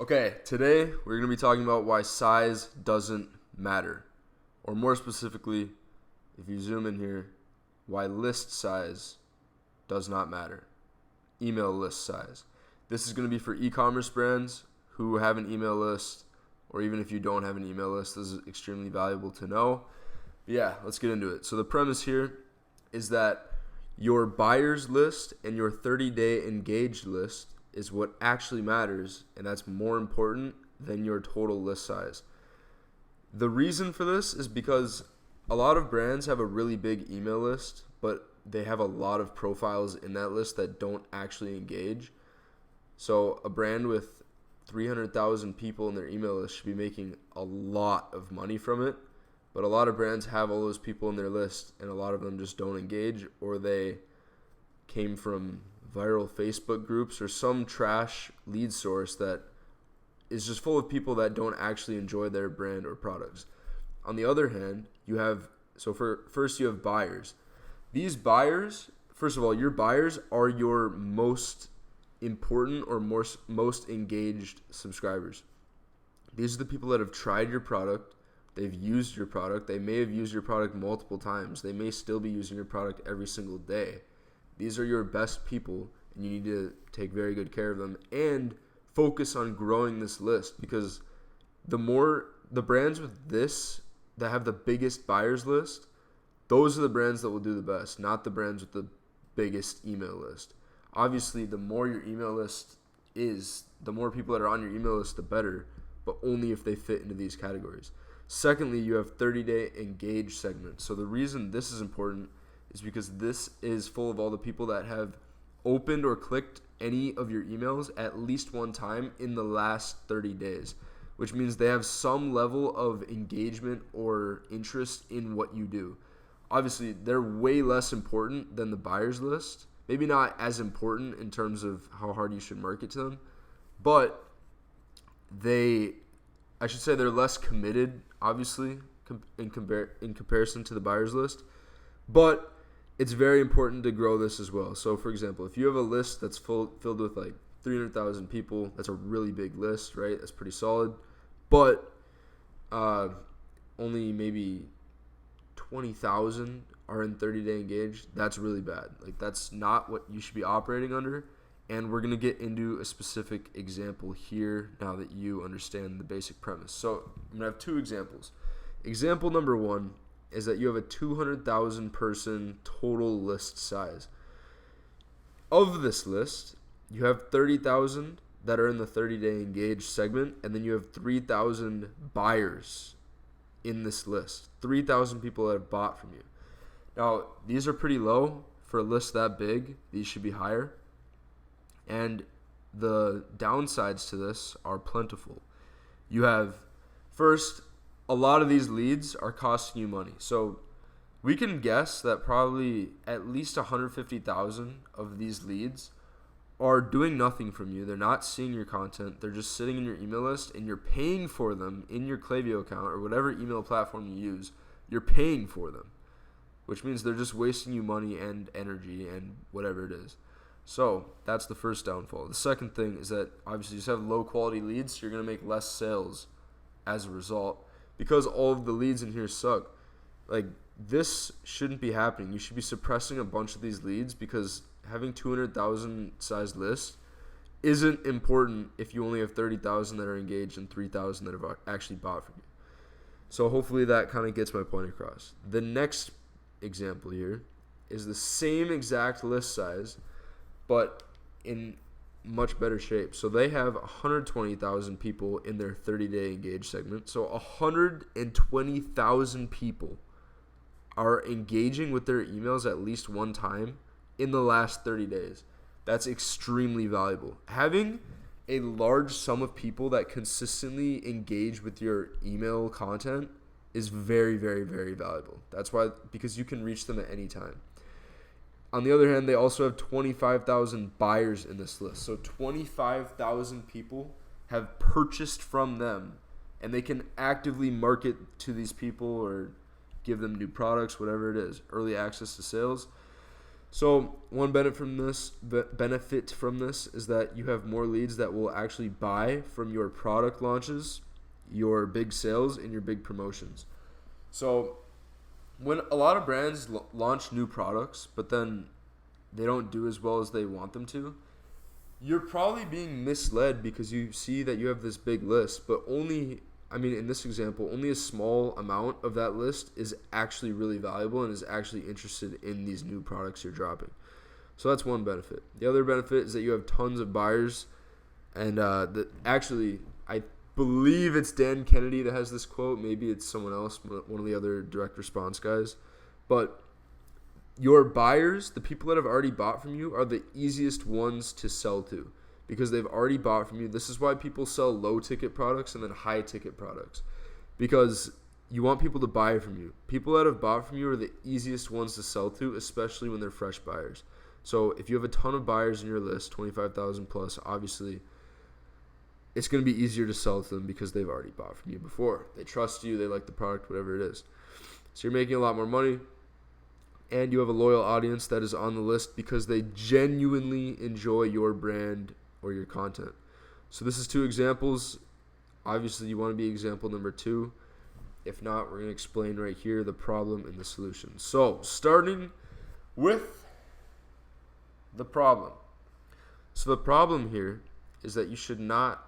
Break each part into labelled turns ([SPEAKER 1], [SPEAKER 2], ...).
[SPEAKER 1] Okay, today we're going to be talking about why size doesn't matter. Or more specifically, if you zoom in here, why list size does not matter. Email list size. This is going to be for e-commerce brands who have an email list, or even if you don't have an email list, this is extremely valuable to know. But yeah, let's get into it. So the premise here is that your buyers list and your 30-day engaged list is what actually matters, and that's more important than your total list size. The reason for this is because a lot of brands have a really big email list, but they have a lot of profiles in that list that don't actually engage. So a brand with 300,000 people in their email list should be making a lot of money from it, but a lot of brands have all those people in their list, and a lot of them just don't engage, or they came from viral Facebook groups or some trash lead source that is just full of people that don't actually enjoy their brand or products. On the other hand, you have buyers. These buyers, first of all, your buyers are your most important or most engaged subscribers. These are the people that have tried your product, they've used your product, they may have used your product multiple times, they may still be using your product every single day. These are your best people, and you need to take very good care of them and focus on growing this list, because the brands with this that have the biggest buyers list, those are the brands that will do the best, not the brands with the biggest email list. Obviously, the more your email list is, the more people that are on your email list, the better, but only if they fit into these categories. Secondly, you have 30-day engaged segments. So the reason this is important is because this is full of all the people that have opened or clicked any of your emails at least one time in the last 30 days, which means they have some level of engagement or interest in what you do. Obviously, they're way less important than the buyers list. Maybe not as important in terms of how hard you should market to them, but they're less committed, obviously, in comparison to the buyers list. But it's very important to grow this as well. So, for example, if you have a list that's filled with like 300,000 people, that's a really big list, right? That's pretty solid. But only maybe 20,000 are in 30-day engaged. That's really bad. Like, that's not what you should be operating under. And we're going to get into a specific example here now that you understand the basic premise. So I'm going to have two examples. Example number one is that you have a 200,000 person total list size. Of this list, you have 30,000 that are in the 30-day engaged segment, and then you have 3,000 buyers in this list. 3,000 people that have bought from you. Now, these are pretty low for a list that big. These should be higher. And the downsides to this are plentiful. You have, first, a lot of these leads are costing you money. So we can guess that probably at least 150,000 of these leads are doing nothing from you. They're not seeing your content. They're just sitting in your email list, and you're paying for them in your Klaviyo account or whatever email platform you use. You're paying for them, which means they're just wasting you money and energy and whatever it is. So that's the first downfall. The second thing is that obviously you just have low quality leads, so you're going to make less sales as a result because all of the leads in here suck. Like, this shouldn't be happening. You should be suppressing a bunch of these leads because having 200,000 size lists isn't important if you only have 30,000 that are engaged and 3,000 that have actually bought from you. So hopefully that kind of gets my point across. The next example here is the same exact list size, but in much better shape. So they have 120,000 people in their 30-day engaged segment. So 120,000 people are engaging with their emails at least one time in the last 30 days. That's extremely valuable. Having a large sum of people that consistently engage with your email content is very, very, very valuable. That's why, because you can reach them at any time. On the other hand, they also have 25,000 buyers in this list. So 25,000 people have purchased from them, and they can actively market to these people or give them new products, whatever it is, early access to sales. So one benefit from this is that you have more leads that will actually buy from your product launches, your big sales, and your big promotions. So when a lot of brands launch new products, but then they don't do as well as they want them to, you're probably being misled because you see that you have this big list, but in this example, only a small amount of that list is actually really valuable and is actually interested in these new products you're dropping. So that's one benefit. The other benefit is that you have tons of buyers, and I believe it's Dan Kennedy that has this quote. Maybe it's someone else, one of the other direct response guys. But your buyers, the people that have already bought from you, are the easiest ones to sell to because they've already bought from you. This is why people sell low ticket products and then high ticket products, because you want people to buy from you. People that have bought from you are the easiest ones to sell to, especially when they're fresh buyers. So if you have a ton of buyers in your list, 25,000 plus, obviously it's going to be easier to sell to them because they've already bought from you before. They trust you, they like the product, whatever it is. So you're making a lot more money, and you have a loyal audience that is on the list because they genuinely enjoy your brand or your content. So this is 2 examples. Obviously, you want to be example number 2. If not, we're going to explain right here the problem and the solution. So starting with the problem. So the problem here is that you should not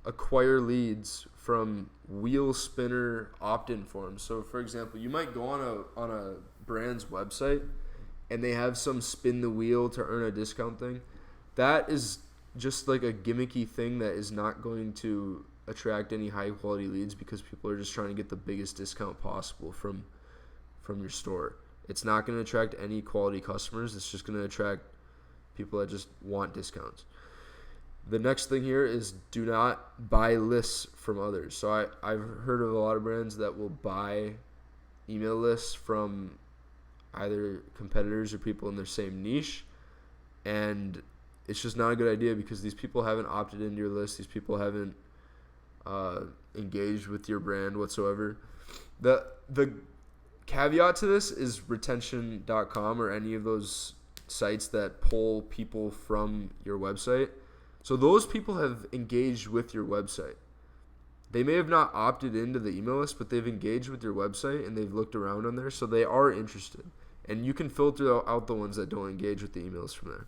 [SPEAKER 1] acquire leads from wheel spinner opt-in forms. So for example, you might go on a brand's website and they have some spin the wheel to earn a discount thing. That is just like a gimmicky thing that is not going to attract any high quality leads because people are just trying to get the biggest discount possible from your store. It's not going to attract any quality customers. It's just going to attract people that just want discounts. The next thing here is do not buy lists from others. So I've heard of a lot of brands that will buy email lists from either competitors or people in their same niche, and it's just not a good idea because these people haven't opted into your list. These people haven't engaged with your brand whatsoever. The caveat to this is retention.com or any of those sites that pull people from your website. So those people have engaged with your website. They may have not opted into the email list, but they've engaged with your website and they've looked around on there, so they are interested. And you can filter out the ones that don't engage with the emails from there.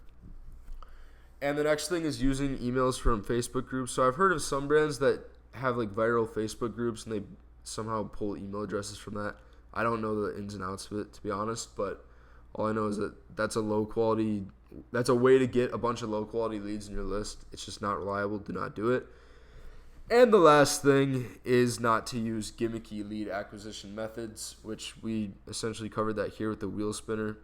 [SPEAKER 1] And the next thing is using emails from Facebook groups. So I've heard of some brands that have like viral Facebook groups and they somehow pull email addresses from that. I don't know the ins and outs of it, to be honest, but all I know is that that's a way to get a bunch of low quality leads in your list. It's just not reliable. Do not do it. And the last thing is not to use gimmicky lead acquisition methods, which we essentially covered that here with the wheel spinner.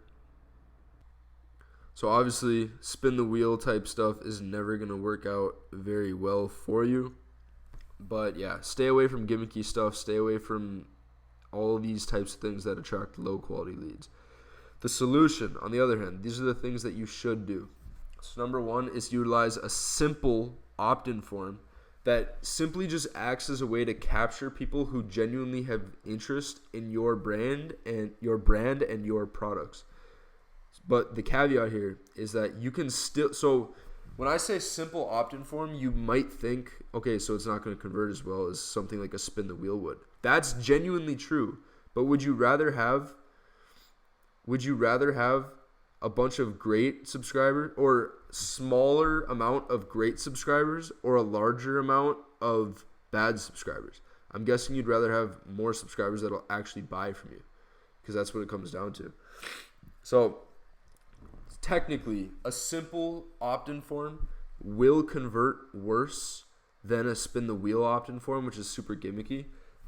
[SPEAKER 1] So obviously, spin the wheel type stuff is never going to work out very well for you. But yeah, stay away from gimmicky stuff. Stay away from all of these types of things that attract low quality leads. The solution, on the other hand, these are the things that you should do. So number 1 is utilize a simple opt-in form that simply just acts as a way to capture people who genuinely have interest in your brand and your products. But the caveat here is that you can still, so when I say simple opt-in form, you might think, okay, so it's not going to convert as well as something like a spin the wheel would. That's genuinely true. But would you rather have a bunch of great subscribers or smaller amount of great subscribers or a larger amount of bad subscribers? I'm guessing you'd rather have more subscribers that'll actually buy from you because that's what it comes down to. So technically, a simple opt-in form will convert worse than a spin the wheel opt-in form, which is super gimmicky.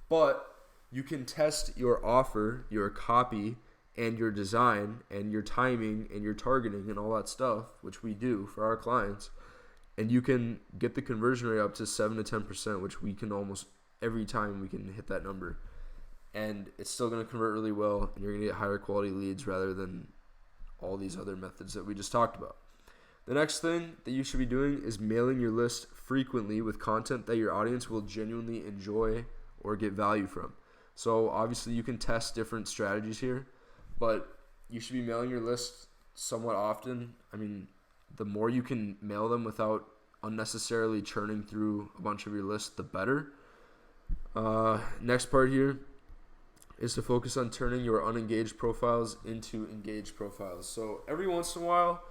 [SPEAKER 1] But you can test your offer, your copy, and your design, and your timing, and your targeting, and all that stuff, which we do for our clients. And you can get the conversion rate up to 7 to 10%, which we can almost every time we can hit that number. And it's still going to convert really well, and you're going to get higher quality leads rather than all these other methods that we just talked about. The next thing that you should be doing is mailing your list frequently with content that your audience will genuinely enjoy or get value from. So obviously you can test different strategies here, but you should be mailing your list somewhat often. I mean, the more you can mail them without unnecessarily churning through a bunch of your lists, the better. Next part here is to focus on turning your unengaged profiles into engaged profiles. So every once in a while,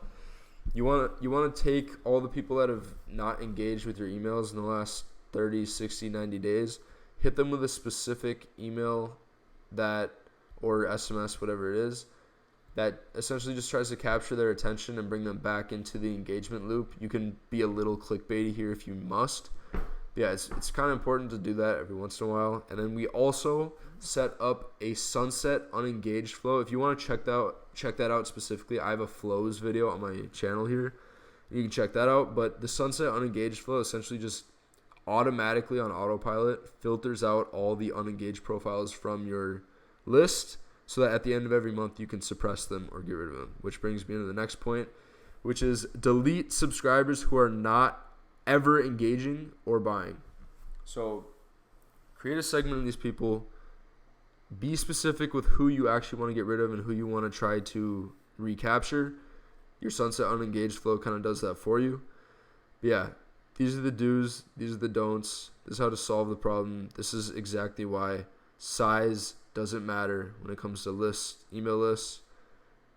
[SPEAKER 1] you want to take all the people that have not engaged with your emails in the last 30, 60, 90 days, hit them with a specific email that, or SMS, whatever it is, that essentially just tries to capture their attention and bring them back into the engagement loop. You can be a little clickbaity here if you must. Yeah, it's kind of important to do that every once in a while. And then we also set up a sunset unengaged flow. If you want to check that out specifically, I have a flows video on my channel here. You can check that out. But the sunset unengaged flow essentially just automatically on autopilot filters out all the unengaged profiles from your list, so that at the end of every month you can suppress them or get rid of them. Which brings me to the next point, which is delete subscribers who are not ever engaging or buying. So create a segment of these people. Be specific with who you actually want to get rid of and who you want to try to recapture. Your sunset unengaged flow kind of does that for you. But yeah, these are the do's, these are the don'ts. This is how to solve the problem. This is exactly why size doesn't matter when it comes to lists, email lists.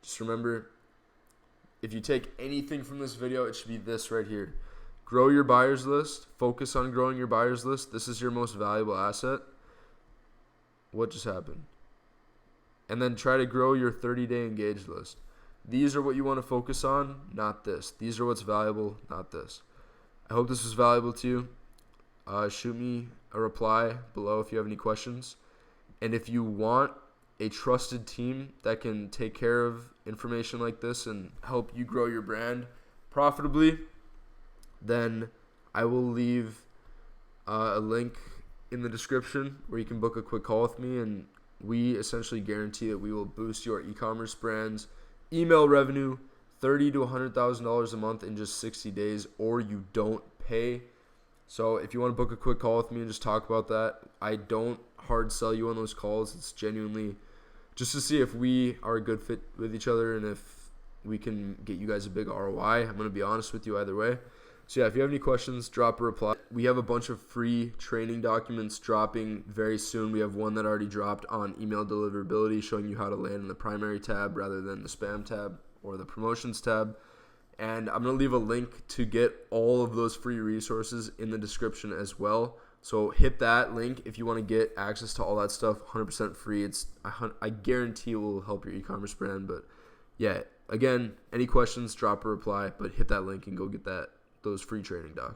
[SPEAKER 1] Just remember, if you take anything from this video, it should be this right here. Grow your buyers list. Focus on growing your buyers list. This is your most valuable asset. What just happened? And then try to grow your 30-day engaged list. These are what you want to focus on, not this. These are what's valuable, not this. I hope this was valuable to you. Shoot me a reply below if you have any questions. And if you want a trusted team that can take care of information like this and help you grow your brand profitably, then I will leave a link in the description where you can book a quick call with me, and we essentially guarantee that we will boost your e-commerce brand's email revenue $30,000 to $100,000 a month in just 60 days, or you don't pay. So if you want to book a quick call with me and just talk about that, I don't hard sell you on those calls. It's genuinely just to see if we are a good fit with each other and if we can get you guys a big ROI. I'm going to be honest with you either way. So yeah, if you have any questions, drop a reply. We have a bunch of free training documents dropping very soon. We have one that already dropped on email deliverability, showing you how to land in the primary tab rather than the spam tab or the promotions tab. And I'm going to leave a link to get all of those free resources in the description as well. So hit that link if you want to get access to all that stuff 100% free. I guarantee it will help your e-commerce brand. But yeah, again, any questions, drop a reply, but hit that link and go get those free training docs.